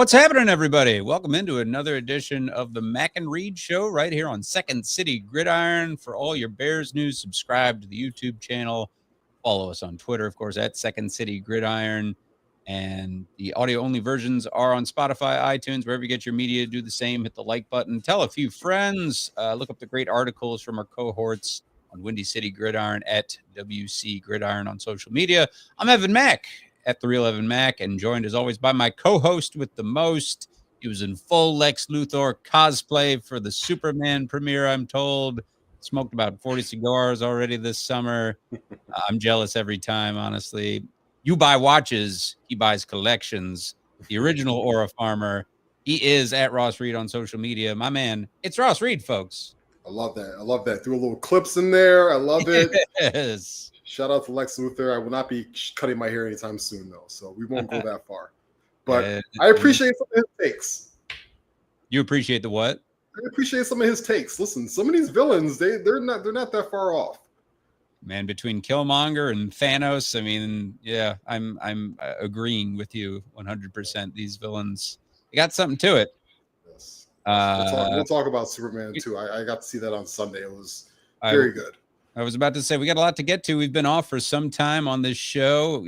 What's happening, everybody? Welcome into another edition of the Mac and Reed Show right here on Second City Gridiron. For all your Bears news, subscribe to the YouTube channel. Follow us on Twitter, of course, at Second City Gridiron. And the audio-only versions are on Spotify, iTunes, wherever you get your media. Do the same. Hit the like button. Tell a few friends. Look up the great articles from our cohorts on Windy City Gridiron at WC Gridiron on social media. I'm Evan Mack at The Real Evan Mack, and joined as always by my co-host with the most. He was in full Lex Luthor cosplay for the Superman premiere, I'm told. Smoked about 40 cigars already this summer. I'm jealous every time, honestly. You buy watches, he buys collections. The original Aura Farmer. He is at Ross Reed on social media. My man, it's Ross Reed, folks. I love that. I love that. Threw a little Clipse in there. I love it. Yes. Shout out to Lex Luthor. I will not be cutting my hair anytime soon, though, so we won't go that far. But I appreciate some of his takes. You appreciate the what? I appreciate some of his takes. Listen, some of these villains, they're not that far off. Man, between Killmonger and Thanos, I mean, yeah, I'm agreeing with you 100%. These villains, they got something to it. Yes. We'll talk about Superman too. I got to see that on Sunday. It was very good. I was about to say, we got a lot to get to. We've been off for some time on this show.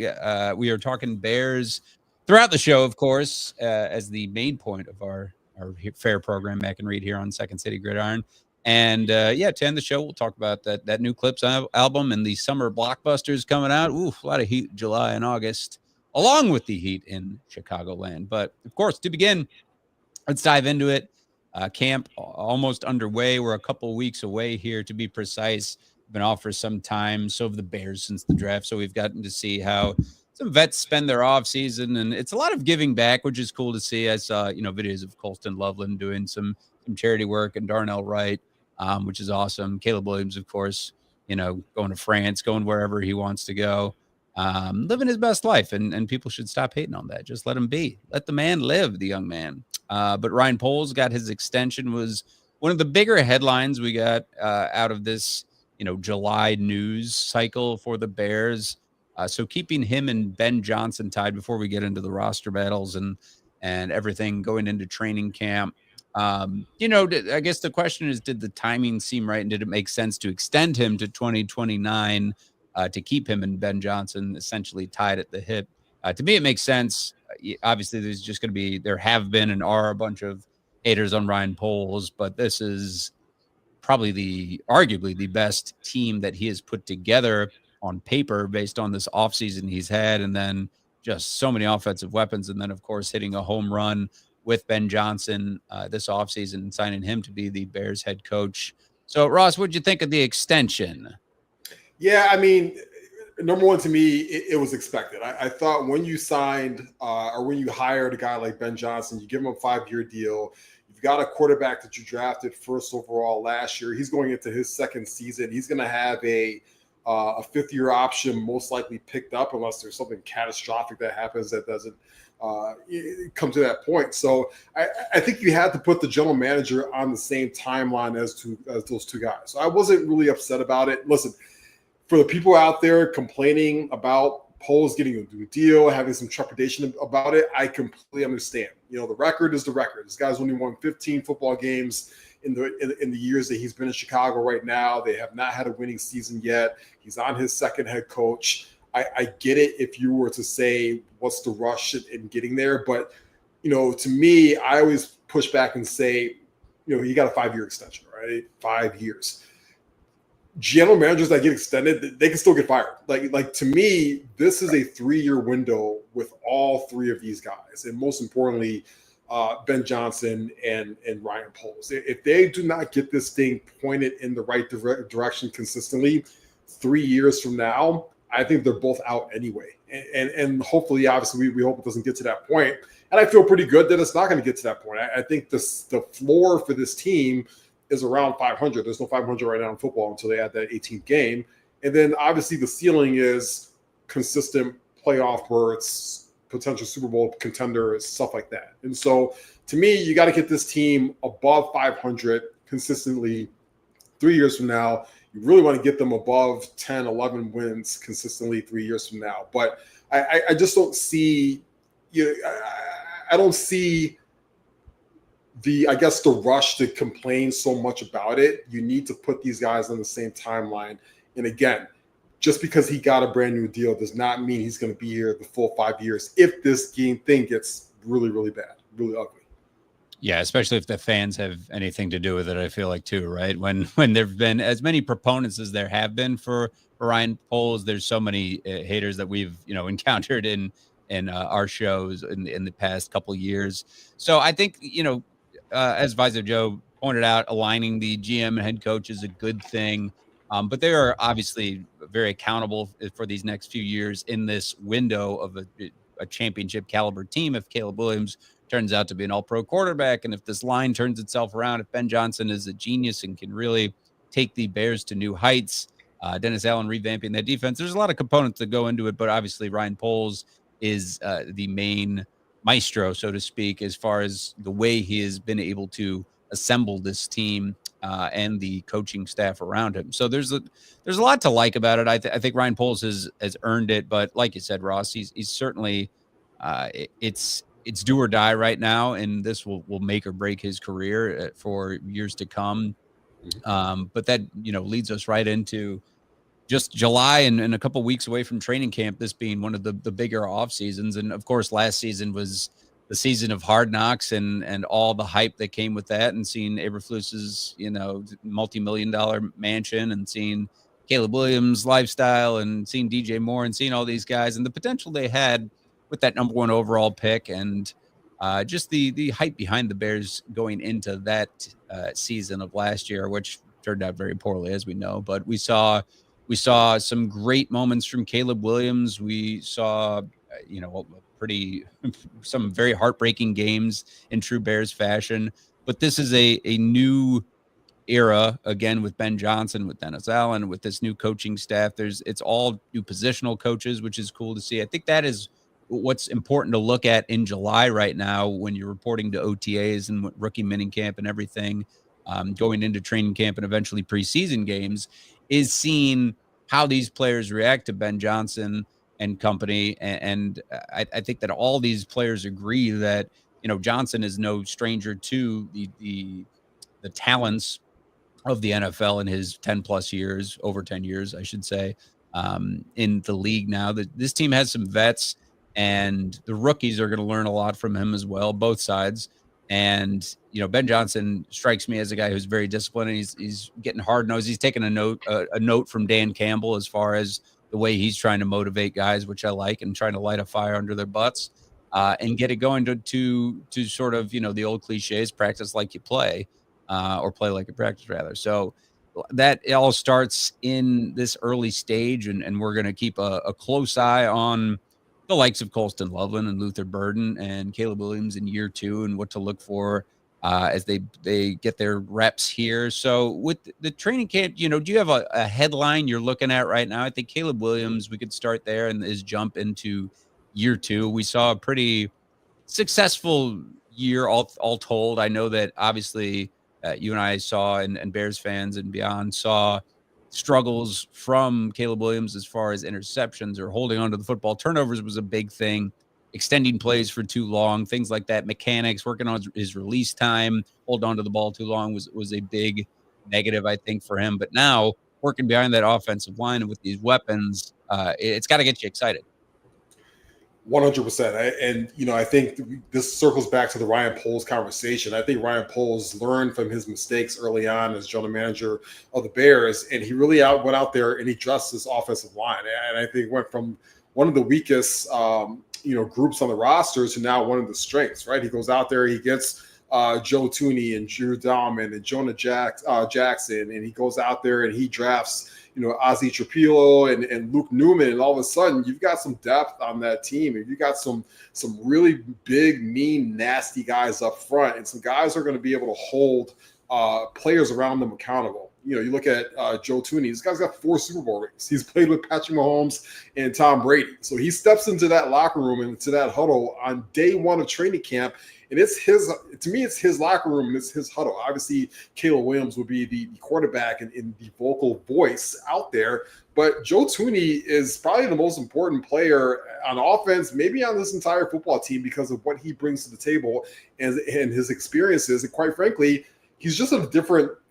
We are talking Bears throughout the show, of course, as the main point of our fair program, Mac and Reed, here on Second City Gridiron. And to end the show, we'll talk about that new Clipse album and the summer blockbusters coming out. Ooh, a lot of heat in July and August, along with the heat in Chicagoland. But, of course, to begin, let's dive into it. Camp almost underway. We're a couple weeks away here, to be precise. Been off for some time. So have the Bears since the draft. So we've gotten to see how some vets spend their off season, and it's a lot of giving back, which is cool to see. I saw, videos of Colston Loveland doing some charity work, and Darnell Wright, which is awesome. Caleb Williams, of course, going to France, going wherever he wants to go, living his best life. And people should stop hating on that. Just let him be. Let the man live, the young man. But Ryan Poles got his extension, was one of the bigger headlines we got out of this July news cycle for the Bears. So keeping him and Ben Johnson tied before we get into the roster battles and everything going into training camp. I guess the question is, did the timing seem right? And did it make sense to extend him to 2029 to keep him and Ben Johnson essentially tied at the hip? To me, it makes sense. Obviously, there have been and are a bunch of haters on Ryan Poles, but this is probably arguably the best team that he has put together on paper based on this offseason he's had, and then just so many offensive weapons. And then, of course, hitting a home run with Ben Johnson this offseason and signing him to be the Bears head coach. So, Ross, what'd you think of the extension? Yeah, I mean, number one, to me, it was expected. I thought when you signed or when you hired a guy like Ben Johnson, you give him a 5-year deal. You've got a quarterback that you drafted first overall last year. He's going into his second season. He's going to have a 5th-year option most likely picked up unless there's something catastrophic that happens that doesn't come to that point. So I think you had to put the general manager on the same timeline as those two guys. So I wasn't really upset about it. Listen, for the people out there complaining about Poles getting a new deal, having some trepidation about it, I completely understand. The record is the record. This guy's only won 15 football games in the years that he's been in Chicago right now. They have not had a winning season yet. He's on his second head coach. I get it if you were to say, what's the rush in getting there? But, to me, I always push back and say, you got a 5-year extension, right? 5 years. General managers that get extended, they can still get fired. Like to me, this is a 3-year window with all 3 of these guys. And most importantly, Ben Johnson and Ryan Poles. If they do not get this thing pointed in the right direction consistently, 3 years from now, I think they're both out anyway. And hopefully, obviously, we hope it doesn't get to that point. And I feel pretty good that it's not going to get to that point. I think the floor for this team is around 500. There's no 500 right now in football until they add that 18th game. And then obviously the ceiling is consistent playoff berths, potential Super Bowl contender, stuff like that. And so to me, you got to get this team above 500 consistently 3 years from now. You really want to get them above 10, 11 wins consistently 3 years from now. But I just don't see I don't see the rush to complain so much about it. You need to put these guys on the same timeline. And again, just because he got a brand new deal does not mean he's going to be here the full 5 years if this thing gets really, really bad, really ugly. Yeah, especially if the fans have anything to do with it, I feel like too, right? When there've been as many proponents as there have been for Ryan Poles, there's so many haters that we've encountered in our shows in the past couple of years. So I think as Visor Joe pointed out, aligning the GM and head coach is a good thing. But they are obviously very accountable for these next few years in this window of a championship caliber team. If Caleb Williams turns out to be an all-pro quarterback, and if this line turns itself around, if Ben Johnson is a genius and can really take the Bears to new heights, Dennis Allen revamping that defense, there's a lot of components that go into it. But obviously Ryan Poles is the main maestro, so to speak, as far as the way he has been able to assemble this team and the coaching staff around him. So there's a lot to like about it. I think Ryan Poles has earned it, but like you said, Ross, he's certainly it's do or die right now, and this will make or break his career for years to come. But that leads us right into just July and a couple weeks away from training camp, this being one of the bigger off seasons. And of course, last season was the season of hard knocks and all the hype that came with that, and seeing Eberflus's, multi-million-dollar mansion, and seeing Caleb Williams' lifestyle, and seeing DJ Moore, and seeing all these guys and the potential they had with that number 1 overall pick, and just the hype behind the Bears going into that season of last year, which turned out very poorly, as we know. But we saw some great moments from Caleb Williams. We saw, some very heartbreaking games in true Bears fashion. But this is a new era again with Ben Johnson, with Dennis Allen, with this new coaching staff. It's all new positional coaches, which is cool to see. I think that is what's important to look at in July right now when you're reporting to OTAs and rookie minicamp and everything, going into training camp and eventually preseason games, is seeing how these players react to Ben Johnson and company. And I think that all these players agree that, Johnson is no stranger to the talents of the NFL in his 10 plus years, over 10 years, I should say, in the league now. That this team has some vets, and the rookies are going to learn a lot from him as well, both sides. And, Ben Johnson strikes me as a guy who's very disciplined, and he's getting hard-nosed. He's taking a note from Dan Campbell as far as the way he's trying to motivate guys, which I like, and trying to light a fire under their butts and get it going to sort of, the old cliches, practice like you play, or play like you practice, rather. So that it all starts in this early stage, and we're going to keep a close eye on the likes of Colston Loveland and Luther Burden and Caleb Williams in year 2, and what to look for as they get their reps here. So with the training camp, do you have a headline you're looking at right now? I think Caleb Williams, we could start there, and his jump into year 2. We saw a pretty successful year all told. I know that obviously you and I saw, and Bears fans and beyond saw, struggles from Caleb Williams as far as interceptions or holding onto the football. Turnovers was a big thing, extending plays for too long, things like that. Mechanics, working on his release time, hold on to the ball too long was a big negative, I think, for him. But now working behind that offensive line and with these weapons, it's got to get you excited. 100%. And I think this circles back to the Ryan Poles conversation. I think Ryan Poles learned from his mistakes early on as general manager of the Bears, and he really went out there and he dressed this offensive line. And I think went from one of the weakest, groups on the roster to now one of the strengths, right? He goes out there, he gets Joe Tooney and Drew Dalman and Jonah Jackson, and he goes out there and he drafts Ozzie Trapilo and Luke Newman, and all of a sudden you've got some depth on that team, and you've got some really big, mean, nasty guys up front, and some guys are going to be able to hold players around them accountable. You look at Joe Tooney. This guy's got 4 Super Bowl rings. He's played with Patrick Mahomes and Tom Brady. So he steps into that locker room and into that huddle on day 1 of training camp, And it's his, to me, it's his locker room and it's his huddle. Obviously, Caleb Williams would be the quarterback and the vocal voice out there. But Joe Thuney is probably the most important player on offense, maybe on this entire football team, because of what he brings to the table and his experiences. And quite frankly, he's just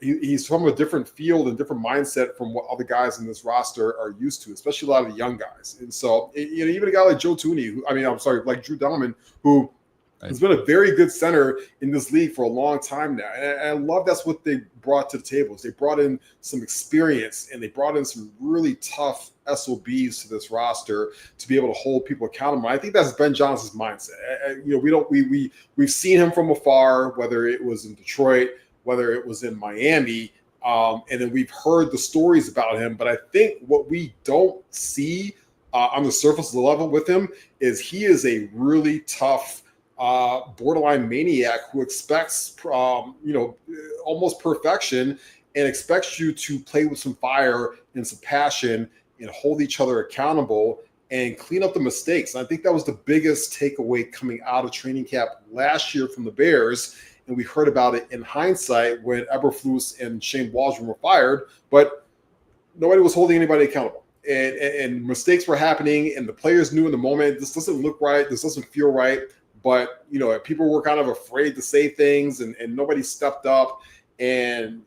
he's from a different field and different mindset from what other guys in this roster are used to, especially a lot of the young guys. And so, even a guy like Joe Thuney, like Drew Dalman, who has been a very good center in this league for a long time now. And I love that's what they brought to the table. They brought in some experience and they brought in some really tough SOBs to this roster to be able to hold people accountable. I think that's Ben Johnson's mindset. We've seen him from afar, whether it was in Detroit, whether it was in Miami, and then we've heard the stories about him. But I think what we don't see on the surface of the level with him is he is a really tough borderline maniac who expects, almost perfection and expects you to play with some fire and some passion and hold each other accountable and clean up the mistakes. And I think that was the biggest takeaway coming out of training camp last year from the Bears. And we heard about it in hindsight when Eberflus and Shane Waldron were fired, but nobody was holding anybody accountable. And mistakes were happening, and the players knew in the moment, this doesn't look right, this doesn't feel right. But, people were kind of afraid to say things, and nobody stepped up. And,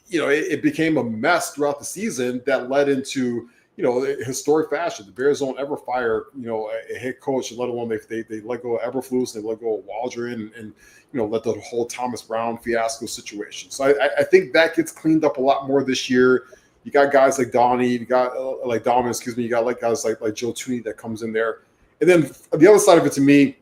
it became a mess throughout the season that led into, historic fashion. The Bears don't ever fire, a head coach, let alone they let go of Eberflus, they let go of Waldron, and let the whole Thomas Brown fiasco situation. So I think that gets cleaned up a lot more this year. You got guys like Donnie, you got you got like guys like Joe Thuney that comes in there. And then the other side of it, to me,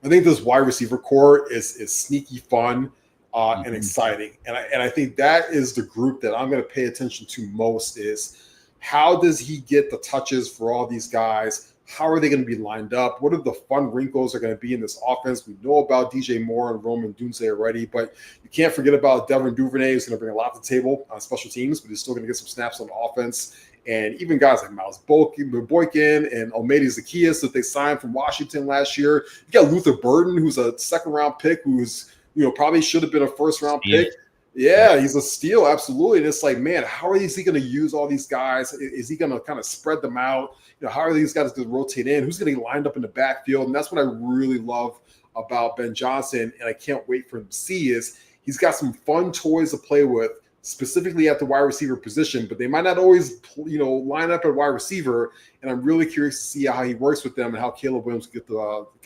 I think this wide receiver core is sneaky fun and exciting. And I think that is the group that I'm going to pay attention to most is how does he get the touches for all these guys? How are they going to be lined up? What are the fun wrinkles are going to be in this offense? We know about DJ Moore and Roman Dunze already, but you can't forget about Devin Duvernay, who's going to bring a lot to the table on special teams, but he's still going to get some snaps on offense. And even guys like Miles Boykin and Almeida Zacchaeus that they signed from Washington last year. You got Luther Burden, who's a second-round pick, who's probably should have been a first-round pick. Yeah, he's a steal, absolutely. And it's like, man, how is he going to use all these guys? Is he going to kind of spread them out? How are these guys going to rotate in? Who's going to be lined up in the backfield? And that's what I really love about Ben Johnson, and I can't wait for him to see is he's got some fun toys to play with, specifically at the wide receiver position, but they might not always, line up at wide receiver. And I'm really curious to see how he works with them and how Caleb Williams get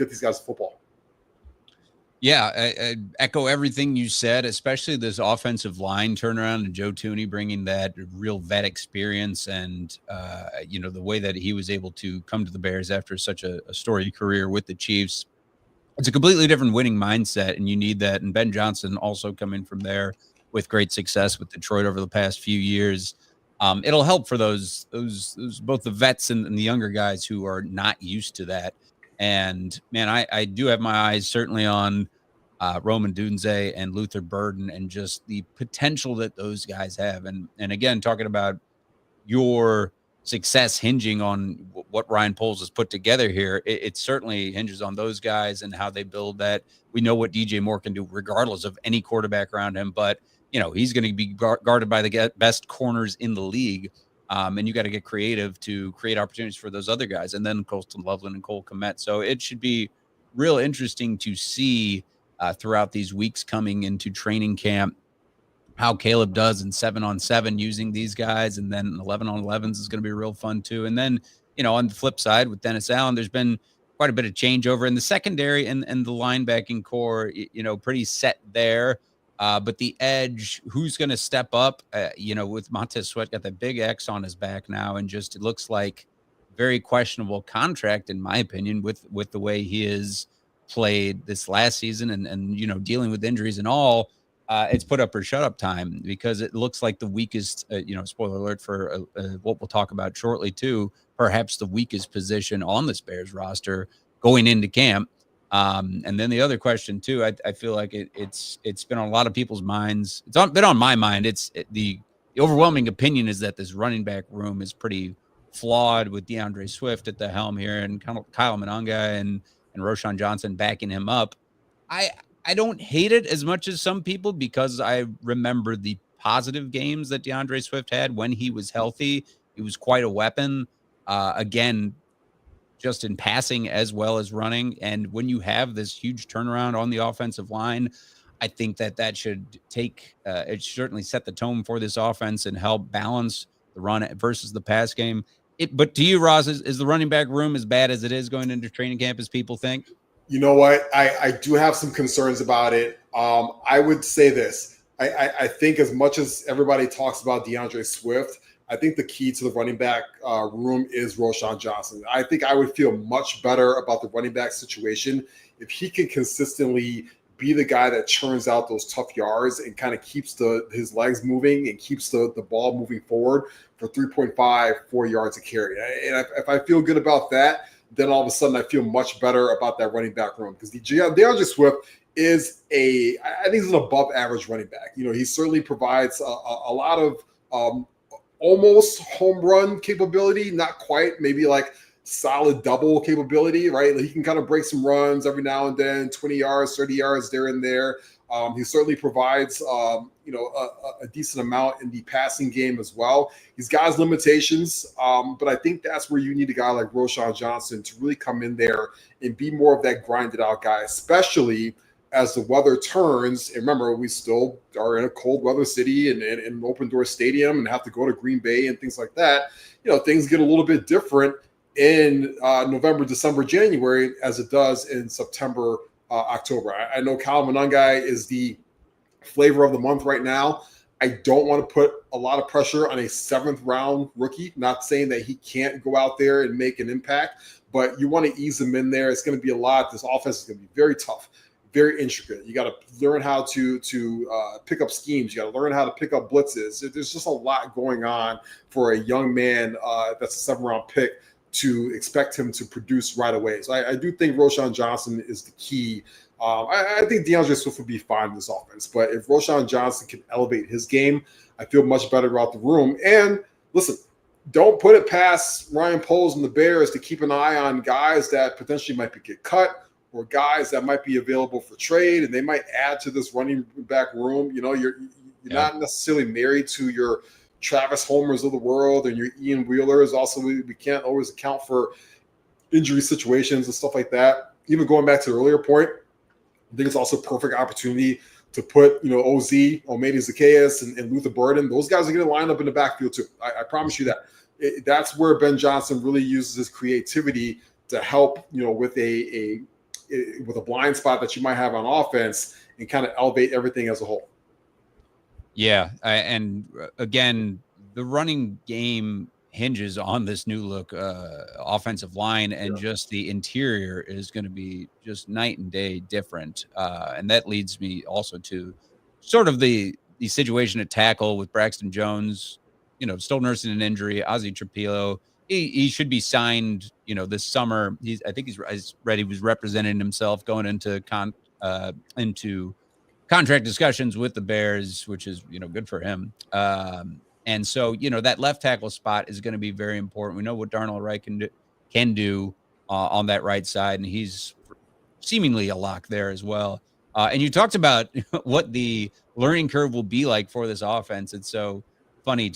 these guys football. Yeah, I echo everything you said, especially this offensive line turnaround and Joe Thuney bringing that real vet experience and, the way that he was able to come to the Bears after such a storied career with the Chiefs. It's a completely different winning mindset, and you need that. And Ben Johnson also coming from there with great success with Detroit over the past few years. It'll help for those both the vets and the younger guys who are not used to that. And man, I do have my eyes certainly on Roman Dunze and Luther Burden and just the potential that those guys have. And again, talking about your success hinging on what Ryan Poles has put together here, it certainly hinges on those guys and how they build that. We know what DJ Moore can do regardless of any quarterback around him, but he's going to be guarded by the best corners in the league. And you got to get creative to create opportunities for those other guys. And then Colston Loveland and Cole Kmet. So it should be real interesting to see throughout these weeks coming into training camp how Caleb does in 7-on-7 using these guys. And then 11-on-11s is going to be real fun too. And then, on the flip side with Dennis Allen, there's been quite a bit of changeover in the secondary and the linebacking core, pretty set there. But the edge, who's going to step up, with Montez Sweat got that big X on his back now. And just, it looks like very questionable contract, in my opinion, with the way he is played this last season and dealing with injuries and all. It's put up or shut up time because it looks like the weakest, spoiler alert for what we'll talk about shortly too, perhaps the weakest position on this Bears roster going into camp. And then the other question too, I feel like it's been on a lot of people's minds. It's been on my mind. The overwhelming opinion is that this running back room is pretty flawed with DeAndre Swift at the helm here and Kyle Mononga and Roshan Johnson backing him up. I don't hate it as much as some people because I remember the positive games that DeAndre Swift had when he was healthy. He was quite a weapon. Again, just in passing as well as running. And when you have this huge turnaround on the offensive line, I think that should it certainly set the tone for this offense and help balance the run versus the pass game. But to you, Ross, is the running back room as bad as it is going into training camp as people think? You know what? I do have some concerns about it. I would say this. I think as much as everybody talks about DeAndre Swift, I think the key to the running back room is Roschon Johnson. I think I would feel much better about the running back situation if he can consistently be the guy that churns out those tough yards and kind of keeps his legs moving and keeps the ball moving forward for 3.5, 4 yards a carry. And if I feel good about that, then all of a sudden I feel much better about that running back room because DeAndre Swift is I think he's an above average running back. He certainly provides a lot of almost home run capability, not quite, maybe like solid double capability, right? He can kind of break some runs every now and then, 20 yards, 30 yards there and there. He certainly provides, a decent amount in the passing game as well. He's got his limitations, but I think that's where you need a guy like Roschon Johnson to really come in there and be more of that grinded out guy, especially as the weather turns. And remember, we still are in a cold weather city and in an open door stadium and have to go to Green Bay and things like that. Things get a little bit different in November, December, January as it does in September, October. I know Kyle Monangai is the flavor of the month right now. I don't want to put a lot of pressure on a 7th round rookie. Not saying that he can't go out there and make an impact, but you want to ease him in there. It's going to be a lot. This offense is going to be very tough, very intricate. You got to learn how to pick up schemes. You got to learn how to pick up blitzes. There's just a lot going on for a young man that's a 7th round pick to expect him to produce right away. So I do think Roschon Johnson is the key. I think DeAndre Swift would be fine in this offense, but if Roschon Johnson can elevate his game, I feel much better about the room. And listen, don't put it past Ryan Poles and the Bears to keep an eye on guys that potentially might get cut or guys that might be available for trade, and they might add to this running back room. You're not necessarily married to your Travis Homers of the world and your Ian Wheelers. Also, we can't always account for injury situations and stuff like that. Even going back to the earlier point, I think it's also a perfect opportunity to put, OZ, Omedi Zacchaeus, and Luther Burden. Those guys are going to line up in the backfield too. I promise you that. That's where Ben Johnson really uses his creativity to help, with a blind spot that you might have on offense and kind of elevate everything as a whole. Yeah, and again, the running game hinges on this new look offensive line, and just the interior is going to be just night and day different. And that leads me also to sort of the situation at tackle with Braxton Jones, still nursing an injury. Ozzie Trapilo, he should be signed, this summer. I think he's ready. He was representing himself going into contract discussions with the Bears, which is, good for him. And so, that left tackle spot is going to be very important. We know what Darnell Wright can do on that right side, and he's seemingly a lock there as well. And you talked about what the learning curve will be like for this offense. It's so funny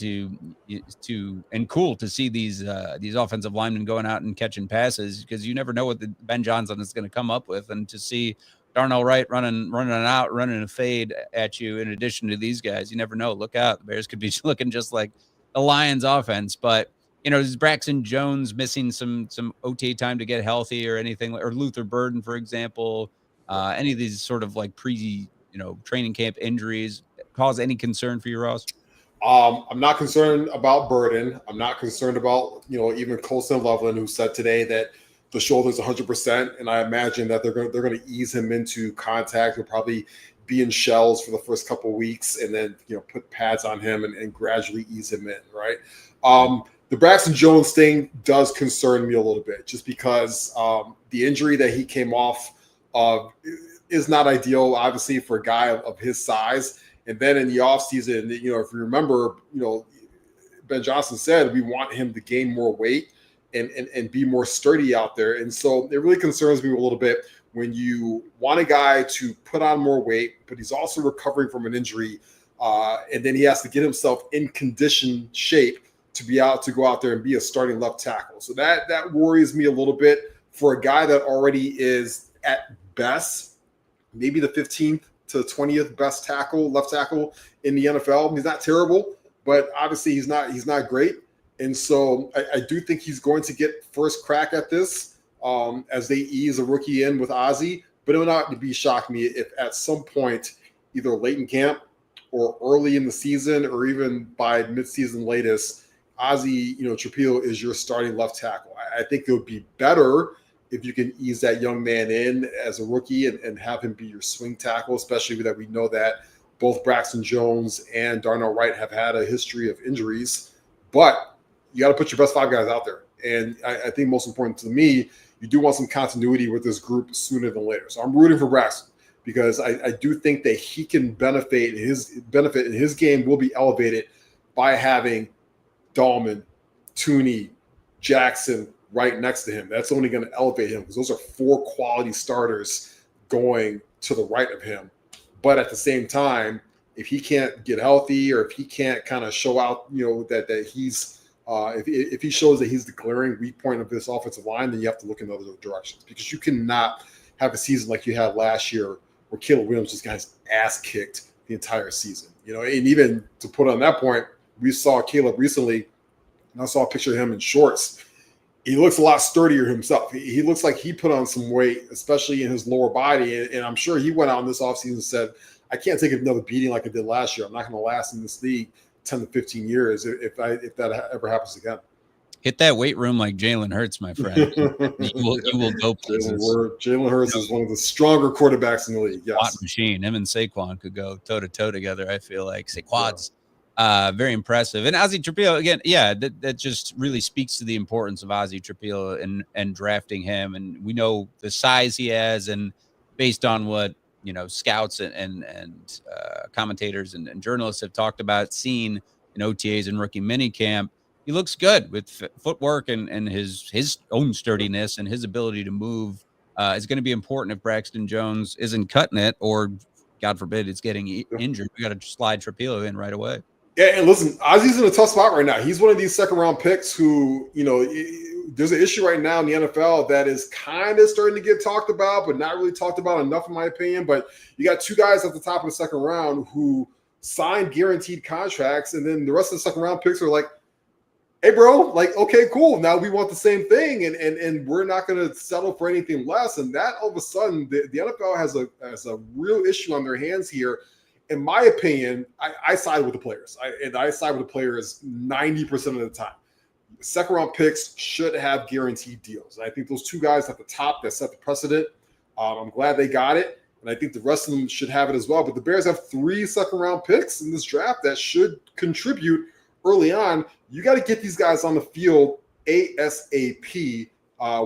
and cool to see these offensive linemen going out and catching passes, because you never know what the Ben Johnson is going to come up with, and to see Darnell Wright running a fade at you in addition to these guys, you never know. Look out. The Bears could be looking just like the Lions offense. But, is Braxton Jones missing some OTA time to get healthy or anything, or Luther Burden, for example, any of these sort of like training camp injuries cause any concern for you, Ross? I'm not concerned about Burden. I'm not concerned about, even Colson Loveland, who said today that the shoulder's 100%, and I imagine that they're going to ease him into contact. He'll probably be in shells for the first couple of weeks, and then put pads on him and gradually ease him in. Right. The Braxton Jones thing does concern me a little bit, just because the injury that he came off of is not ideal, obviously, for a guy of his size. And then in the offseason, if you remember, Ben Johnson said we want him to gain more weight and be more sturdy out there. And so it really concerns me a little bit when you want a guy to put on more weight, but he's also recovering from an injury, and then he has to get himself in condition shape to be out to go out there and be a starting left tackle. So that worries me a little bit for a guy that already is at best maybe the 15th to 20th best left tackle in the NFL. He's not terrible, but obviously he's not great. And so I do think he's going to get first crack at this as they ease a rookie in with Ozzie. But it would not be shock me if at some point, either late in camp or early in the season, or even by midseason latest, Ozzie, Trapilo is your starting left tackle. I think it would be better if you can ease that young man in as a rookie and have him be your swing tackle, especially that we know that both Braxton Jones and Darnell Wright have had a history of injuries. But you got to put your best 5 guys out there. And I think most important to me, you do want some continuity with this group sooner than later. So I'm rooting for Braxton because I do think that he can benefit, and his game will be elevated by having Dahlman, Tooney, Jackson right next to him. That's only going to elevate him because those are 4 quality starters going to the right of him. But at the same time, if he can't get healthy, or if he can't kind of show out, that he's if he shows that he's the glaring weak point of this offensive line, then you have to look in other directions, because you cannot have a season like you had last year where Caleb Williams just got his ass kicked the entire season. And even to put on that point, we saw Caleb recently, and I saw a picture of him in shorts. He looks a lot sturdier himself. He looks like he put on some weight, especially in his lower body. And I'm sure he went out in this offseason and said, I can't take another beating like I did last year. I'm not going to last in this league 10 to 15 years if that ever happens again. Hit that weight room like Jalen Hurts, my friend. you will go places. Jalen Hurts is one of the stronger quarterbacks in the league. Yes. Squat machine. Him and Saquon could go toe-to-toe together, I feel like. Saquads. Very impressive. And Ozzie Trapilo, again, that just really speaks to the importance of Ozzie Trapilo and drafting him. And we know the size he has, and based on what scouts and commentators and journalists have talked about, seen in OTAs and rookie minicamp, he looks good with footwork and his own sturdiness and his ability to move is going to be important if Braxton Jones isn't cutting it, or God forbid it's getting injured. We got to slide Trapilo in right away. Yeah, and listen, Ozzie's in a tough spot right now. He's one of these second-round picks who, there's an issue right now in the NFL that is kind of starting to get talked about, but not really talked about enough, in my opinion. But you got 2 guys at the top of the second round who signed guaranteed contracts, and then the rest of the second-round picks are like, hey, bro, okay, cool. Now we want the same thing, and we're not going to settle for anything less. And that, all of a sudden, the NFL has a real issue on their hands here. In my opinion, I side with the players. I side with the players 90% of the time. Second round picks should have guaranteed deals. And I think those 2 guys at the top that set the precedent, I'm glad they got it. And I think the rest of them should have it as well. But the Bears have 3 second round picks in this draft that should contribute early on. You got to get these guys on the field ASAP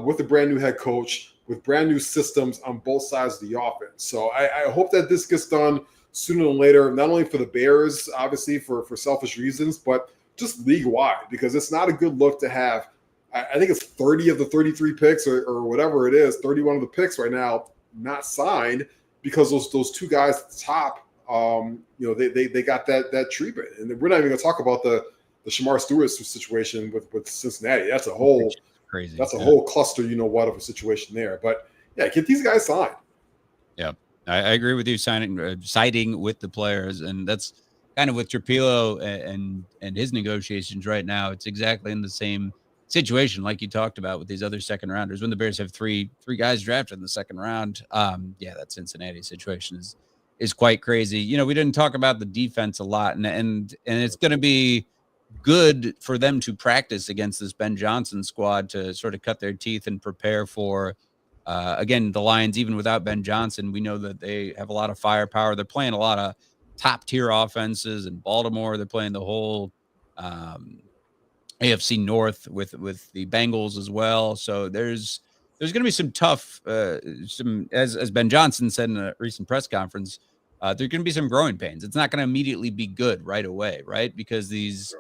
with a brand new head coach, with brand new systems on both sides of the offense. So I hope that this gets done sooner than later, not only for the Bears, obviously for selfish reasons, but just league-wide, because it's not a good look to have, I think it's 30 of the 33 picks or whatever it is, 31 of the picks right now not signed, because those 2 guys at the top, they got that treatment. And we're not even going to talk about the Shamar Stewart situation with Cincinnati. That's a whole crazy. That's a whole cluster, what of a situation there. But yeah, get these guys signed. Yeah. I agree with you siding with the players, and that's kind of with Trapilo and his negotiations right now. It's exactly in the same situation like you talked about with these other second rounders. When the Bears have three guys drafted in the second round, that Cincinnati situation is quite crazy. We didn't talk about the defense a lot, and it's going to be good for them to practice against this Ben Johnson squad to sort of cut their teeth and prepare for. Again, the Lions, even without Ben Johnson, we know that they have a lot of firepower. They're playing a lot of top-tier offenses in Baltimore. They're playing the whole AFC North with the Bengals as well. So there's going to be some tough, as Ben Johnson said in a recent press conference, there's going to be some growing pains. It's not going to immediately be good right away, right? Because these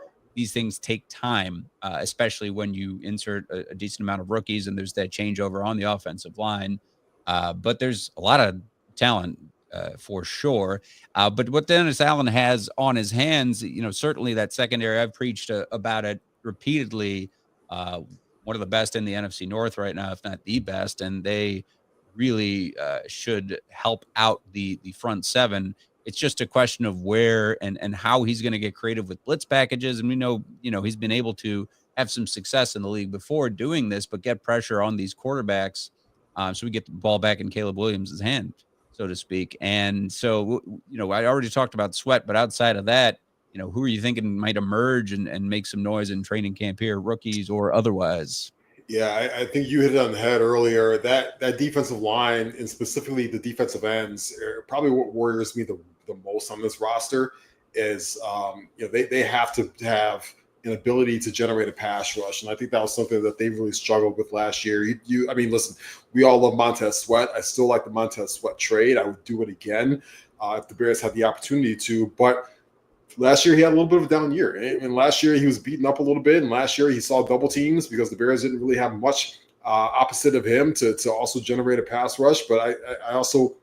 things take time, especially when you insert a decent amount of rookies and there's that changeover on the offensive line. But there's a lot of talent for sure. But what Dennis Allen has on his hands, certainly that secondary, I've preached about it repeatedly. Uh, One of the best in the NFC North right now, if not the best, and they really should help out the front seven. It's just a question of where and how he's going to get creative with blitz packages. And we know, he's been able to have some success in the league before doing this, but get pressure on these quarterbacks. So we get the ball back in Caleb Williams' hand, so to speak. And so, I already talked about Sweat, but outside of that, who are you thinking might emerge and make some noise in training camp here, rookies or otherwise? Yeah, I think you hit it on the head earlier. That defensive line, and specifically the defensive ends, are probably what worries me the most on this roster. Is they have to have an ability to generate a pass rush, and I think that was something that they really struggled with last year. I mean, listen, we all love Montez Sweat. I still like the Montez Sweat trade. I would do it again if the Bears had the opportunity to, but last year he had a little bit of a down year. And last year he was beaten up a little bit. And last year he saw double teams because the Bears didn't really have much opposite of him to also generate a pass rush. But I also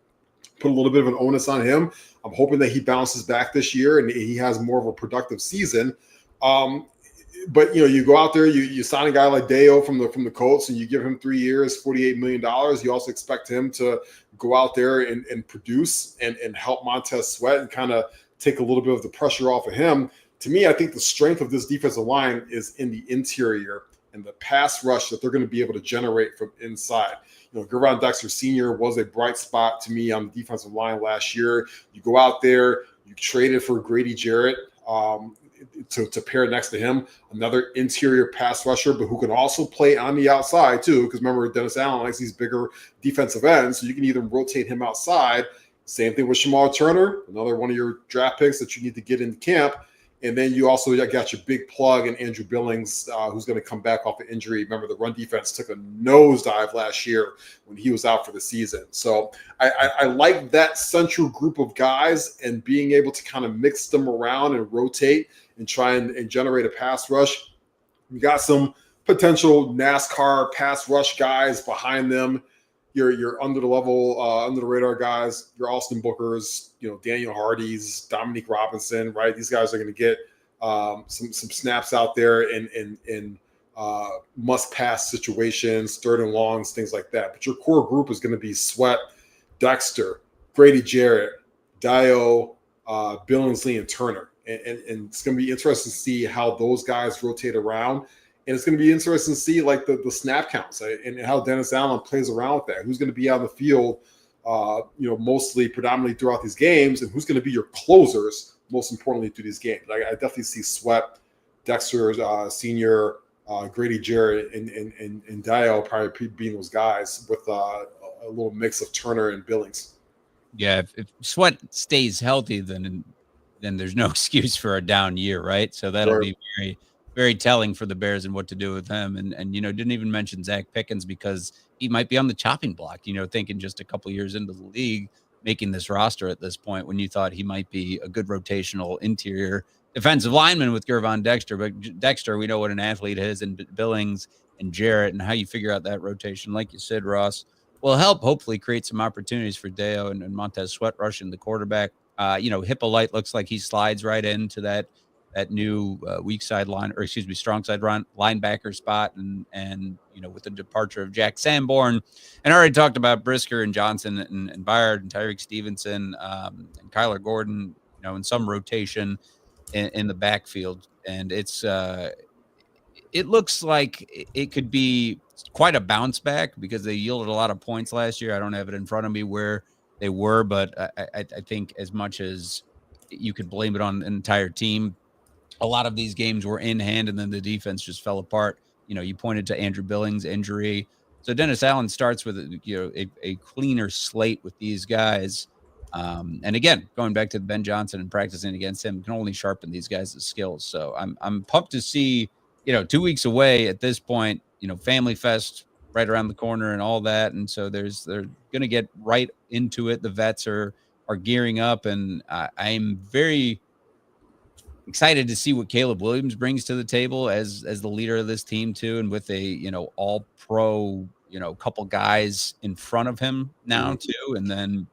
put a little bit of an onus on him. I'm hoping that he bounces back this year and he has more of a productive season. But you go out there, you sign a guy like Deo from the Colts, and you give him 3 years, $48 million. You also expect him to go out there and produce and help Montez Sweat and kind of take a little bit of the pressure off of him. To me, I think the strength of this defensive line is in the interior and the pass rush that they're going to be able to generate from inside. Gervon Dexter Sr. was a bright spot to me on the defensive line last year. You go out there, you traded for Grady Jarrett to pair next to him, another interior pass rusher, but who can also play on the outside too. Because remember, Dennis Allen likes these bigger defensive ends, so you can either rotate him outside. Same thing with Shamal Turner, another one of your draft picks that you need to get in camp. And then you also got your big plug in Andrew Billings, who's going to come back off the injury. Remember, the run defense took a nosedive last year when he was out for the season. So I like that central group of guys and being able to kind of mix them around and rotate and try and generate a pass rush. You got some potential NASCAR pass rush guys behind them. Your under the level, under the radar guys, your Austin Bookers, Daniel Hardy's, Dominique Robinson, right? These guys are going to get some snaps out there in must pass situations, third and longs, things like that. But your core group is going to be Sweat, Dexter, Grady Jarrett, Dio, Billingsley, and Turner. And it's going to be interesting to see how those guys rotate around. And it's going to be interesting to see like the snap counts and how Dennis Allen plays around with that. Who's going to be on the field, mostly predominantly throughout these games, and who's going to be your closers, most importantly, through these games. I definitely see Sweat, Dexter Senior, Grady Jarrett, and Dio probably being those guys with a little mix of Turner and Billings. Yeah, if Sweat stays healthy, then there's no excuse for a down year, right? So that'll be very, very telling for the Bears and what to do with him. And didn't even mention Zach Pickens because he might be on the chopping block, thinking just a couple years into the league, making this roster at this point when you thought he might be a good rotational interior defensive lineman with Gervon Dexter. But Dexter, we know what an athlete is, and Billings and Jarrett, and how you figure out that rotation, like you said, Ross, will help hopefully create some opportunities for Deo and Montez Sweat rushing the quarterback. Hippolyte looks like he slides right into that new weak side line, or excuse me, strong side linebacker spot. And with the departure of Jack Sanborn, and I already talked about Brisker and Johnson and Byard and Tyreek Stevenson and Kyler Gordon, in some rotation in the backfield. And it looks like it could be quite a bounce back because they yielded a lot of points last year. I don't have it in front of me where they were, but I think as much as you could blame it on an entire team, a lot of these games were in hand and then the defense just fell apart. You pointed to Andrew Billings' injury. So Dennis Allen starts with a cleaner slate with these guys. And again, going back to Ben Johnson and practicing against him can only sharpen these guys' skills. So I'm pumped to see, 2 weeks away at this point, Family Fest right around the corner and all that. And so they're going to get right into it. The vets are gearing up, and I'm very excited to see what Caleb Williams brings to the table as the leader of this team too, and with a all pro a couple guys in front of him now too, and then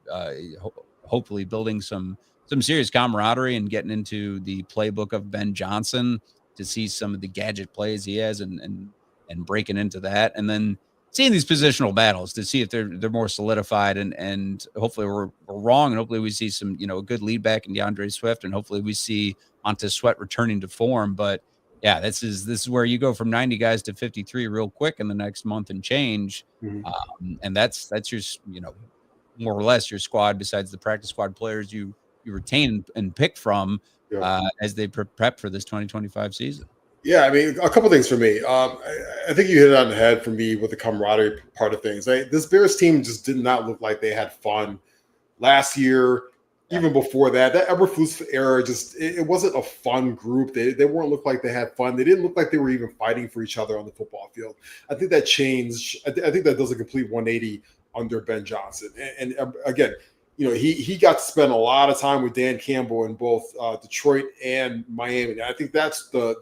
hopefully building some serious camaraderie and getting into the playbook of Ben Johnson to see some of the gadget plays he has and breaking into that, and then seeing these positional battles to see if they're more solidified, and hopefully we're wrong, and hopefully we see some a good lead back in DeAndre Swift, and hopefully we see Montez Sweat returning to form. But yeah, this is where you go from 90 guys to 53 real quick in the next month and change, and that's your more or less your squad, besides the practice squad players you retain and pick from as they prep for this 2025 season. Yeah, I mean, a couple things for me. I think you hit it on the head for me with the camaraderie part of things. This Bears team just did not look like they had fun last year. Even before that Eberflus era, it wasn't a fun group. They weren't look like they had fun. They didn't look like they were even fighting for each other on the football field. I think that changed. I think that does a complete 180 under Ben Johnson. And again, he got to spend a lot of time with Dan Campbell in both Detroit and Miami. And I think that's the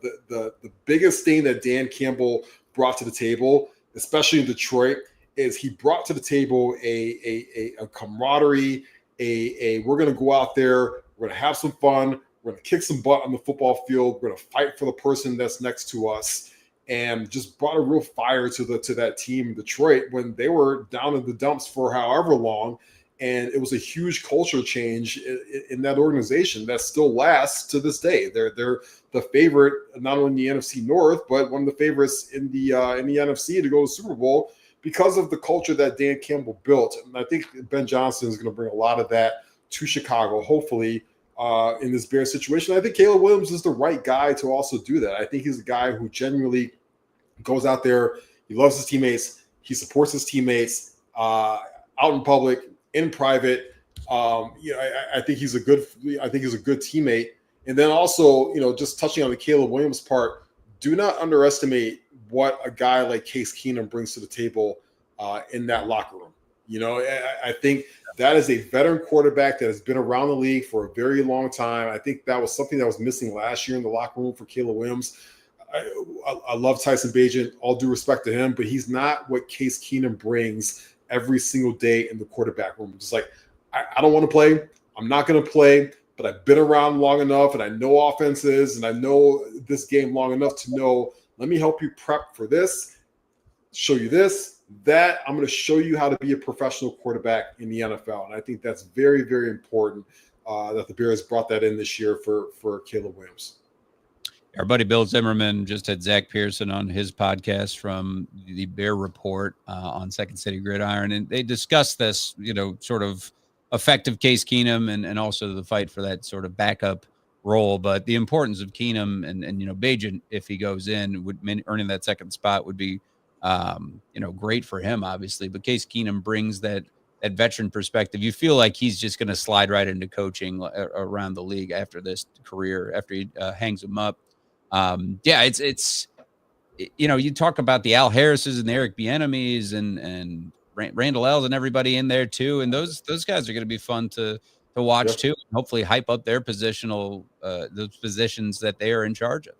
biggest thing that Dan Campbell brought to the table, especially in Detroit, is he brought to the table a camaraderie. We're going to go out there, we're going to have some fun, we're going to kick some butt on the football field, we're going to fight for the person that's next to us, and just brought a real fire to that team in Detroit when they were down in the dumps for however long. And it was a huge culture change in that organization that still lasts to this day. They're the favorite, not only in the NFC North, but one of the favorites in the NFC to go to the Super Bowl, because of the culture that Dan Campbell built. And I think Ben Johnson is going to bring a lot of that to Chicago, hopefully, in this Bears situation. I think Caleb Williams is the right guy to also do that. I think he's a guy who genuinely goes out there, he loves his teammates, he supports his teammates out in public, in private. I think he's a good teammate. And then also, just touching on the Caleb Williams part, do not underestimate what a guy like Case Keenum brings to the table in that locker room. I think that is a veteran quarterback that has been around the league for a very long time. I think that was something that was missing last year in the locker room for Caleb Williams. I love Tyson Bagent, all due respect to him, but he's not what Case Keenum brings every single day in the quarterback room. Just like, I don't want to play. I'm not going to play, but I've been around long enough and I know offenses and I know this game long enough to know, let me help you prep for this, show you this, that. I'm going to show you how to be a professional quarterback in the NFL. And I think that's very, very important that the Bears brought that in this year for Caleb Williams. Our buddy Bill Zimmerman just had Zach Pearson on his podcast from the Bear Report on Second City Gridiron, and they discussed this, sort of effective Case Keenum and also the fight for that sort of backup role. But the importance of Keenum and Bagent, if he goes in, earning that second spot would be great for him, obviously. But Case Keenum brings that veteran perspective. You feel like he's just going to slide right into coaching around the league after this career, after he hangs him up. It's you talk about the Al Harrises and the Eric Bieniemys and Randall Ells and everybody in there too, and those guys are going to be fun to watch too. Hopefully, hype up their positional those positions that they are in charge of.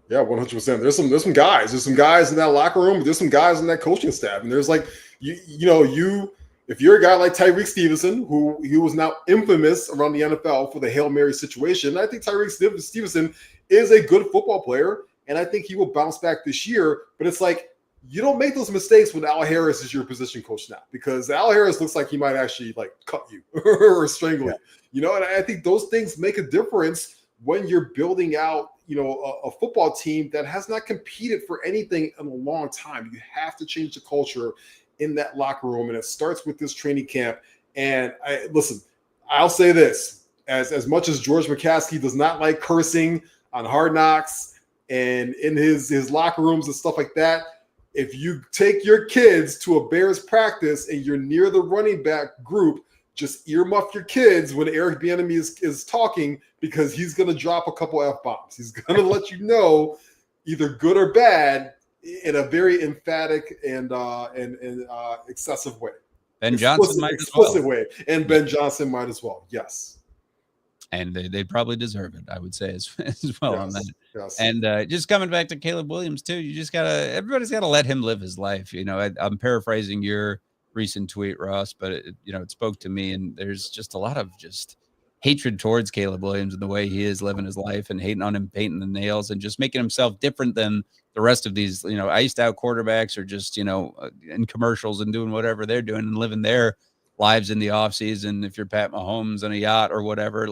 Yeah, 100%. There's some guys. There's some guys in that locker room. There's some guys in that coaching staff, and there's like if you're a guy like Tyreek Stevenson, who he was now infamous around the NFL for the Hail Mary situation, I think Tyreek Stevenson is a good football player, and I think he will bounce back this year. But it's like, you don't make those mistakes when Al Harris is your position coach now, because Al Harris looks like he might actually like cut you or strangle you. And I think those things make a difference when you're building out, a football team that has not competed for anything in a long time. You have to change the culture in that locker room, and it starts with this training camp. And I'll say this, as much as George McCaskey does not like cursing on Hard Knocks and in his locker rooms and stuff like that, if you take your kids to a Bears practice and you're near the running back group, just earmuff your kids when Eric Bieniemy is talking, because he's going to drop a couple F-bombs. He's going to let you know, either good or bad, in a very emphatic and excessive way. Ben Johnson might as well. Explicit way. And Ben Johnson might as well. Yes. and they probably deserve it, I would say, as well on that. Yes. And just coming back to Caleb Williams too, you just everybody's gotta let him live his life. I'm paraphrasing your recent tweet, Ross, but it spoke to me. And there's just a lot of just hatred towards Caleb Williams and the way he is living his life, and hating on him, painting the nails, and just making himself different than the rest of these, iced out quarterbacks, or just, in commercials and doing whatever they're doing and living their lives in the off season. If you're Pat Mahomes on a yacht or whatever,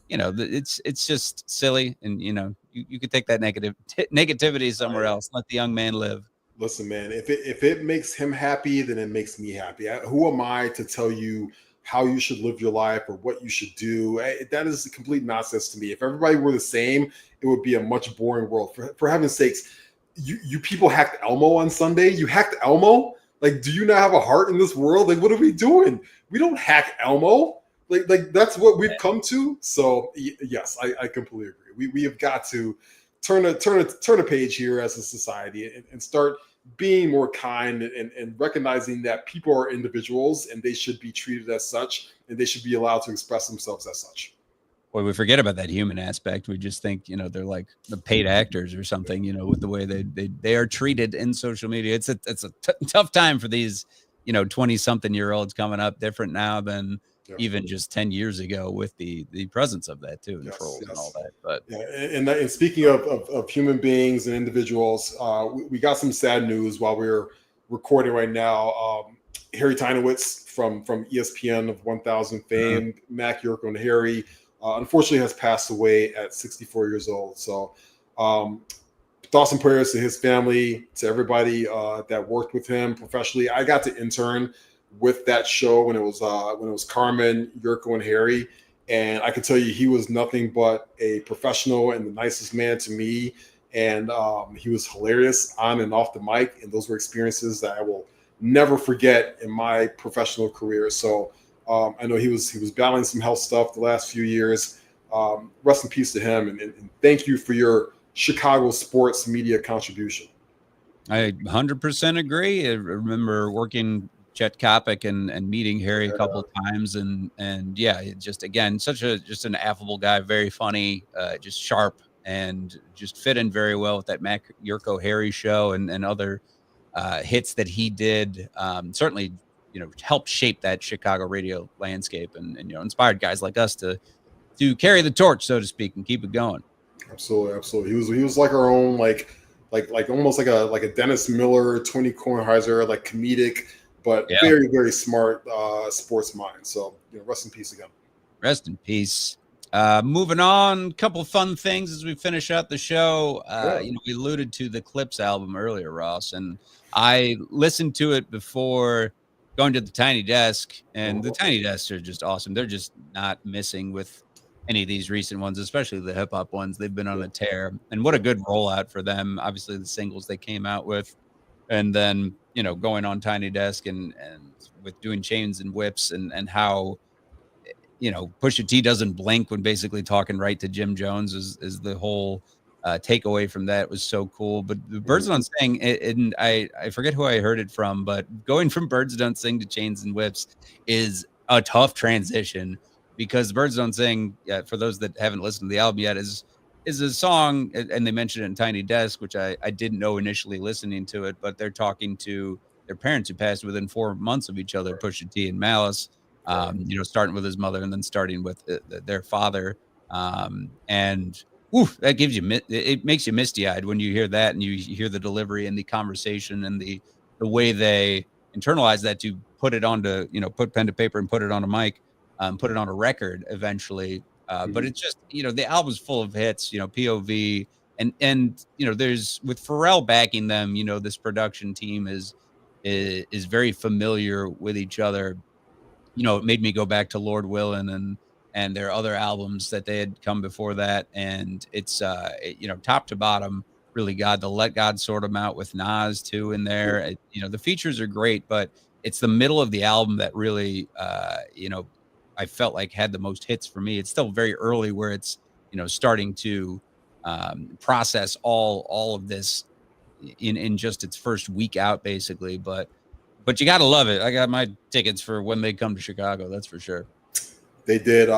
it's just silly. And, you could take that negativity somewhere else. Let the young man live. Listen, man, if it makes him happy, then it makes me happy. Who am I to tell you how you should live your life or what you should do? That is complete nonsense to me. If everybody were the same, it would be a much boring world. For heaven's sakes, you people hacked Elmo on Sunday. You hacked Elmo? Like, do you not have a heart in this world? Like, what are we doing? We don't hack Elmo. Like that's what we've come to. So yes, I completely agree. We have got to turn a page here as a society and start being more kind and recognizing that people are individuals and they should be treated as such, and they should be allowed to express themselves as such. Boy, we forget about that human aspect. We just think, they're like the paid actors or something, with the way they are treated in social media. It's a tough time for these, 20-something-year-olds coming up, different now than even just 10 years ago, with the presence of that too, and trolls and all that. But and speaking of human beings and individuals, we got some sad news while we're recording right now. Harry Teinowitz from ESPN of 1000 fame, Mac, Yurko, and Harry, unfortunately has passed away at 64 years old. So thoughts and prayers to his family, to everybody that worked with him professionally. I got to intern with that show when it was Carmen, Yurko, and Harry, and I can tell you he was nothing but a professional and the nicest man to me. And he was hilarious on and off the mic, and those were experiences that I will never forget in my professional career. So I know he was battling some health stuff the last few years. Rest in peace to him, and thank you for your Chicago sports media contribution. I 100% agree. I remember working Chet Kopic and meeting Harry a couple of times, and yeah, just again, just an affable guy, very funny, just sharp, and just fit in very well with that Mac, Yurko, Harry show and other hits that he did. Certainly, helped shape that Chicago radio landscape, and inspired guys like us to carry the torch, so to speak, and keep it going. Absolutely. He was like our own, like almost like a Dennis Miller, Tony Kornheiser, like comedic, but very, very smart sports mind. So rest in peace again. Rest in peace. Moving on, a couple of fun things as we finish out the show. We alluded to the Clipse album earlier, Ross, and I listened to it before going to the Tiny Desk, and the Tiny Desks are just awesome. They're just not missing with any of these recent ones, especially the hip hop ones. They've been on a tear, and what a good rollout for them. Obviously, the singles they came out with, and then going on Tiny Desk and with doing Chains and Whips, and how Pusha T doesn't blink when basically talking right to Jim Jones is the whole takeaway from that. Was so cool. But the Birds Don't Sing, and I forget who I heard it from, but going from Birds Don't Sing to Chains and Whips is a tough transition, because Birds Don't Sing, for those that haven't listened to the album yet, is a song, and they mentioned it in Tiny Desk, which I didn't know initially listening to it, but they're talking to their parents who passed within 4 months of each other, Pusha T and Malice, starting with his mother and then starting with their father. And that gives you, it makes you misty-eyed when you hear that, and you hear the delivery and the conversation and the way they internalize that to put it onto, put pen to paper and put it on a mic. Put it on a record eventually. But it's just, the album's full of hits, POV, and there's, with Pharrell backing them, this production team is very familiar with each other. It made me go back to Lord Willin' and their other albums that they had come before that. And it's, top to bottom, really the Let God Sort 'Em Out with Nas too in there. The features are great, but it's the middle of the album that really, I felt like had the most hits for me. It's still very early where it's, starting to process all of this in just its first week out, basically. But you got to love it. I got my tickets for when they come to Chicago. That's for sure. They did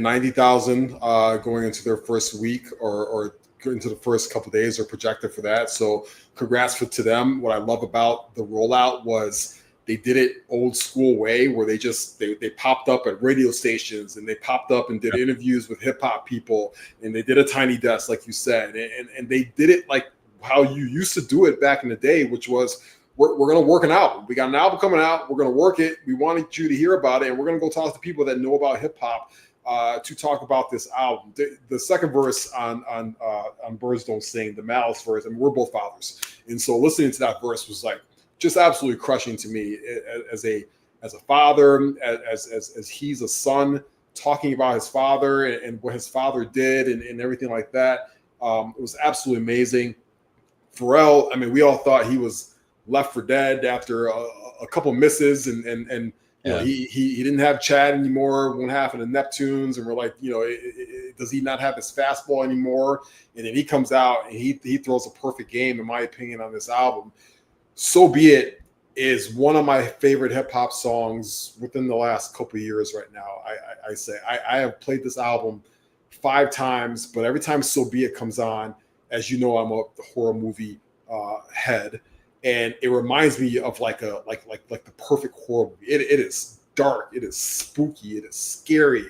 90,000 going into their first week or into the first couple of days are projected for that. So congrats to them. What I love about the rollout was they did it old school way where they popped up at radio stations and they popped up and did interviews with hip hop people and they did a tiny desk, like you said. And they did it like how you used to do it back in the day, which was we're going to work an album. We got an album coming out. We're going to work it. We wanted you to hear about it. And we're going to go talk to people that know about hip hop to talk about this album. The second verse on Birds Don't Sing, the Malice verse, and we're both fathers. And so listening to that verse was like just absolutely crushing to me as a father, as he's a son, talking about his father and what his father did and everything like that. It was absolutely amazing. Pharrell, I mean, we all thought he was left for dead after a couple misses and you know, he didn't have Chad anymore, one half of the Neptunes, and we're like, you know, does he not have his fastball anymore? And then he comes out and he throws a perfect game, in my opinion, on this album. So Be It is one of my favorite hip hop songs within the last couple of years right now. I say I have played this album 5 times, but every time So Be It comes on, as you know, I'm a horror movie head. And it reminds me of like the perfect horror movie. It is dark, it is spooky, it is scary,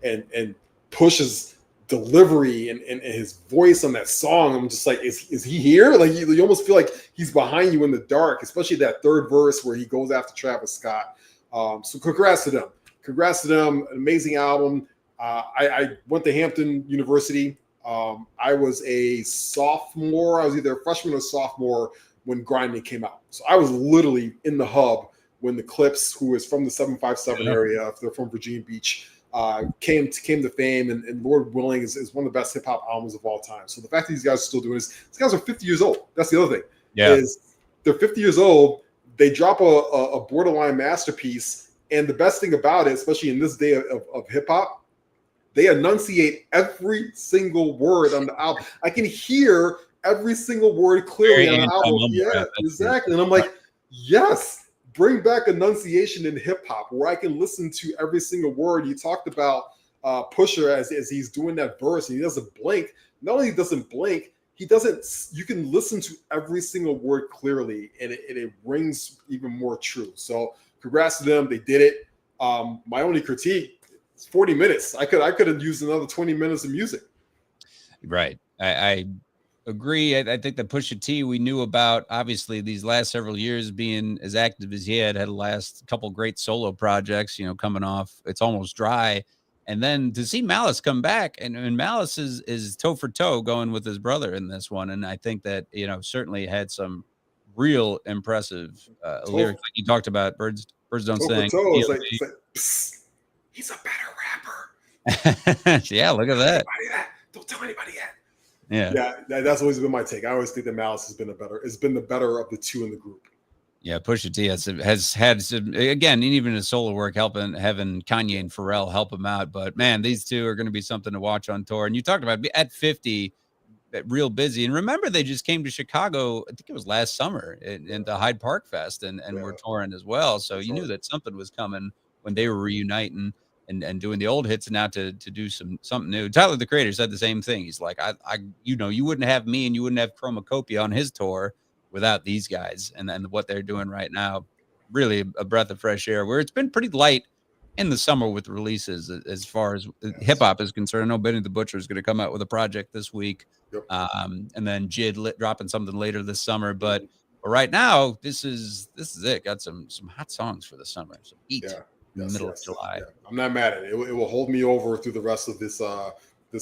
and Push's delivery and his voice on that song. I'm just like, is he here? Like you almost feel like he's behind you in the dark, especially that third verse where he goes after Travis Scott. So congrats to them. Congrats to them. An amazing album. I went to Hampton University. I was a sophomore. I was either a freshman or sophomore when Grinding came out. So I was literally in the hub when the Clipse, who is from the 757 area, if they're from Virginia Beach, came to fame, and Lord Willing is one of the best hip hop albums of all time. So the fact that these guys are still doing this, these guys are 50 years old. That's the other thing. Yeah. Is they're 50 years old. They drop a borderline masterpiece. And the best thing about it, especially in this day of hip hop, they enunciate every single word on the album. I can hear every single word clearly on the album. Yeah, exactly. And I'm like, yes, bring back enunciation in hip hop where I can listen to every single word. You talked about Pusher as he's doing that verse and he doesn't blink. Not only doesn't blink, you can listen to every single word clearly and it rings even more true. So congrats to them. They did it. My only critique, it's 40 minutes. I could have used another 20 minutes of music. Right. I agree. I think that Pusha T, we knew about, obviously, these last several years being as active as he had a last couple great solo projects, coming off It's Almost Dry. And then to see Malice come back, and Malice is toe for toe going with his brother in this one. And I think that, certainly had some real impressive lyrics. Like you talked about, Birds Don't Sing. It's like, psst, he's a better rapper. Yeah, look at that. Don't tell anybody that. Yeah, that's always been my take. I always think that Malice has been the better of the two in the group. Yeah, Pusha T has had some, again, even his solo work having Kanye and Pharrell help him out. But man, these two are going to be something to watch on tour. And you talked about at 50, real busy. And remember, they just came to Chicago, I think it was last summer, into Hyde Park Fest, and were touring as well. So you knew that something was coming when they were reuniting and doing the old hits, and now to do something new. Tyler, the Creator, said the same thing. He's like, you wouldn't have me and you wouldn't have Chromacopia on his tour without these guys and what they're doing right now. Really a breath of fresh air, where it's been pretty light in the summer with releases as far as hip hop is concerned. I know Benny the Butcher is going to come out with a project this week. Yep. And then Jid dropping something later this summer. But right now, this is it. Got some hot songs for the summer. Some heat. Yeah. In the middle of July. Yeah. I'm not mad at it. It will hold me over through the rest of this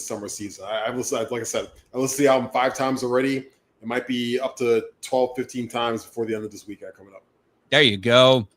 summer season. I've listened, like I said, I listened to the album 5 times already. It might be up to 12, 15 times before the end of this weekend coming up. There you go.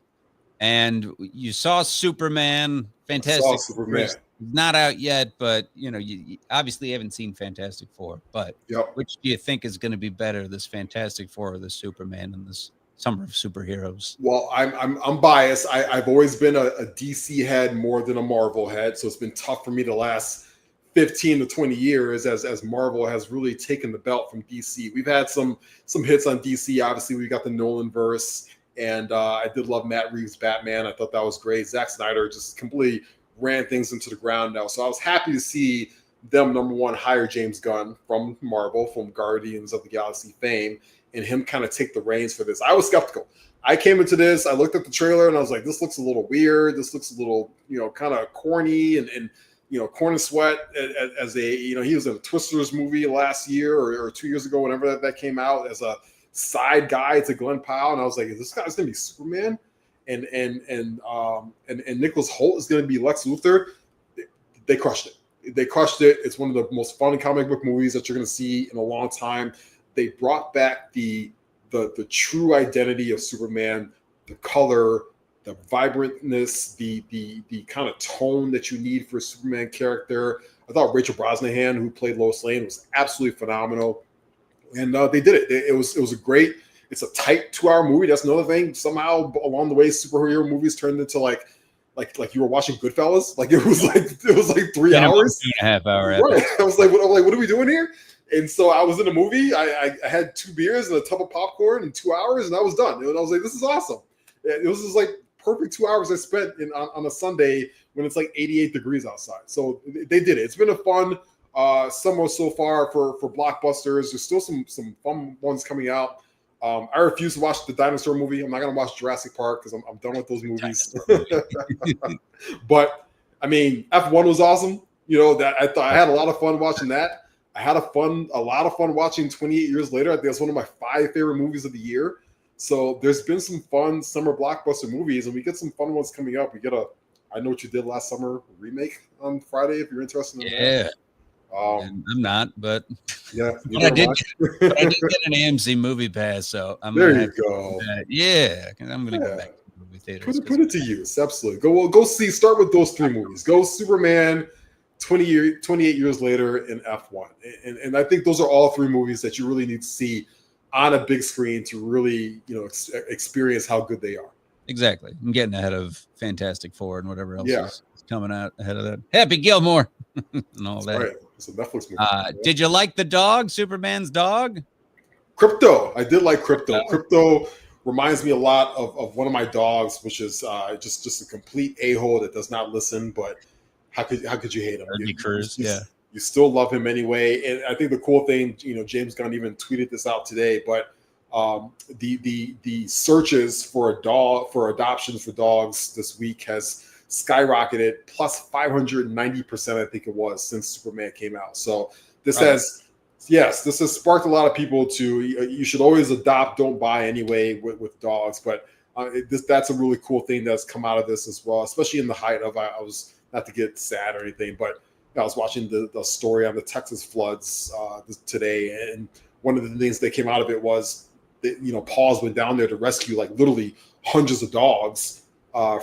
And you saw Superman. Fantastic. Superman. Not out yet, but you obviously haven't seen Fantastic Four. But which do you think is going to be better, this Fantastic Four or this Superman in this summer of superheroes? Well, I'm biased. I've always been a DC head more than a Marvel head, so it's been tough for me the last 15 to 20 years as Marvel has really taken the belt from DC. We've had some hits on DC. Obviously, we got the Nolan verse, and I did love Matt Reeves' Batman. I thought that was great. Zack Snyder just completely ran things into the ground now. So I was happy to see them, number one, hire James Gunn from Marvel, from Guardians of the Galaxy fame, and him kind of take the reins for this. I was skeptical. I came into this, I looked at the trailer, and I was like, this looks a little weird. This looks a little, kind of corny and Corn and Sweat as a, he was in a Twisters movie last year or 2 years ago, whenever that came out, as a side guy to Glenn Powell. And I was like, this guy's going to be Superman? And Nicholas Hoult is going to be Lex Luthor. They crushed it. They crushed it. It's one of the most fun comic book movies that you're going to see in a long time. They brought back the true identity of Superman, the color, the vibrantness, the kind of tone that you need for a Superman character. I thought Rachel Brosnahan, who played Lois Lane, was absolutely phenomenal, and they did it. It was a great. It's a tight 2-hour movie. That's another thing. Somehow along the way, superhero movies turned into like you were watching Goodfellas. Like it was like 3 hours, 2.5 hours. Right. I was like, what are we doing here? And so I was in a movie. I had 2 beers and a tub of popcorn in 2 hours, and I was done. And I was like, this is awesome. It was just like perfect 2 hours I spent on a Sunday when it's like 88 degrees outside. So they did it. It's been a fun summer so far for blockbusters. There's still some fun ones coming out. I refuse to watch the dinosaur movie. I'm not going to watch Jurassic Park because I'm done with those movies. But I mean, F1 was awesome. That I thought I had a lot of fun watching that. I had a lot of fun watching 28 Years Later. I think that's one of my 5 favorite movies of the year. So there's been some fun summer blockbuster movies, and we get some fun ones coming up. We get I Know What You Did Last Summer remake on Friday if you're interested in that. I'm not, but yeah, but I did get an AMC movie pass, so I'm there. You go. Yeah, I'm gonna go back to the movie theaters. Put it to use. Absolutely. Go see. Start with those 3 movies. Go Superman, 28 Years Later, and F1. And I think those are all 3 movies that you really need to see on a big screen to really experience how good they are. Exactly. I'm getting ahead of Fantastic Four and whatever else is coming out ahead of that. Happy Gilmore and all that. Right. It's a Netflix movie. Did you like the dog, Superman's dog? Crypto. I did like Crypto. Crypto reminds me a lot of one of my dogs, which is just a complete a-hole that does not listen. But how could you hate him? You still love him anyway. And I think the cool thing, James Gunn even tweeted this out today, but the searches for adoptions for dogs this week has skyrocketed plus 590%, I think it was, since Superman came out. So this has sparked a lot of people to, you should always adopt, don't buy anyway with dogs. But that's a really cool thing that's come out of this as well, especially in the height of, I was, not to get sad or anything, but I was watching the story on the Texas floods today. And one of the things that came out of it was that, Paws went down there to rescue like literally hundreds of dogs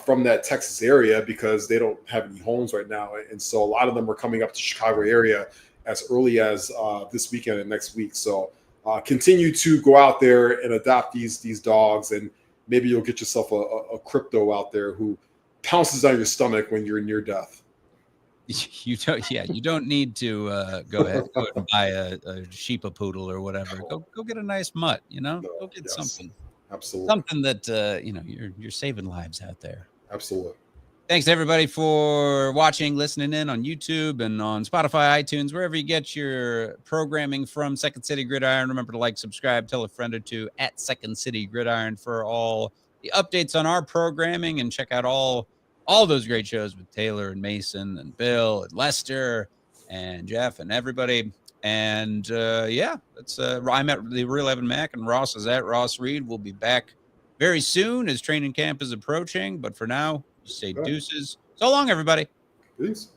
from that Texas area because they don't have any homes right now. And so a lot of them are coming up to Chicago area as early as this weekend and next week. So continue to go out there and adopt these dogs, and maybe you'll get yourself a crypto out there who pounces on your stomach when you're near death. You don't need to go ahead and buy a Shiba poodle or whatever. Go get a nice mutt, go get something. Absolutely. Something that, you're saving lives out there. Absolutely. Thanks everybody for watching, listening in on YouTube and on Spotify, iTunes, wherever you get your programming from. Second City Gridiron. Remember to like, subscribe, tell a friend or two at Second City Gridiron for all the updates on our programming, and check out all those great shows with Taylor and Mason and Bill and Lester and Jeff and everybody. And I'm at the Real Evan Mack, and Ross is at Ross Reed. We'll be back very soon as training camp is approaching. But for now, stay deuces. So long, everybody. Peace.